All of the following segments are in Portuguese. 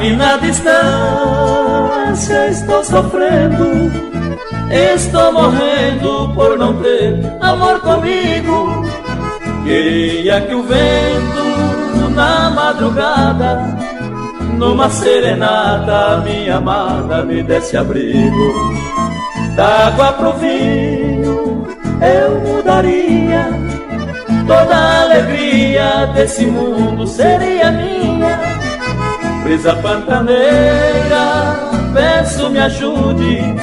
Aqui na distância estou sofrendo, estou morrendo por não ter amor comigo. Queria que o vento na madrugada, numa serenata, minha amada me desse abrigo. Da água pro vinho eu mudaria, toda a alegria desse mundo seria minha. Brisa pantaneira, peço me ajude,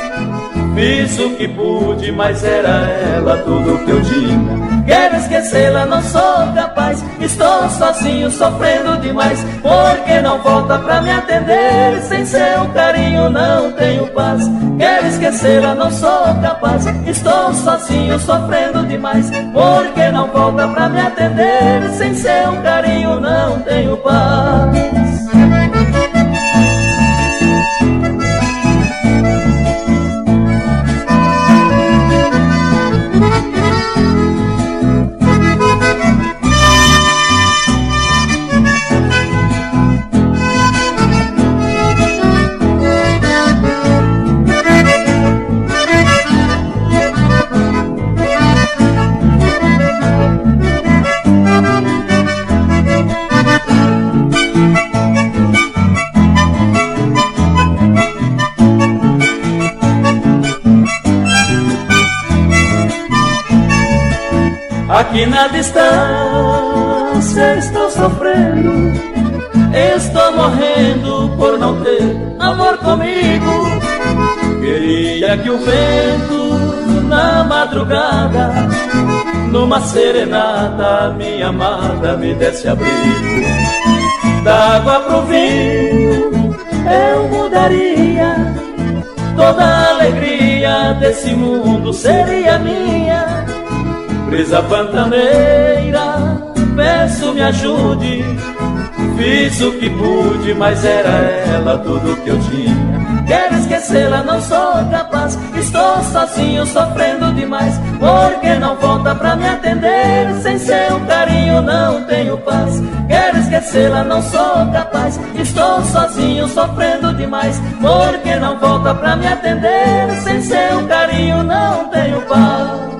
fiz o que pude, mas era ela tudo que eu tinha. Quero esquecê-la, não sou capaz, estou sozinho sofrendo demais. Porque não volta pra me atender, sem seu carinho não tenho paz. Quero esquecê-la, não sou capaz, estou sozinho sofrendo demais. Porque não volta pra me atender, sem seu carinho não tenho paz. Aqui na distância estou sofrendo, estou morrendo por não ter amor comigo. Queria que o vento na madrugada, numa serenata, minha amada me desse abrigo. Da água pro vinho eu mudaria, toda a alegria desse mundo seria minha. Brisa pantaneira, peço me ajude, fiz o que pude, mas era ela tudo que eu tinha. Quero esquecê-la, não sou capaz, estou sozinho sofrendo demais. Porque não volta pra me atender, sem seu carinho não tenho paz. Quero esquecê-la, não sou capaz, estou sozinho sofrendo demais. Porque não volta pra me atender, sem seu carinho não tenho paz.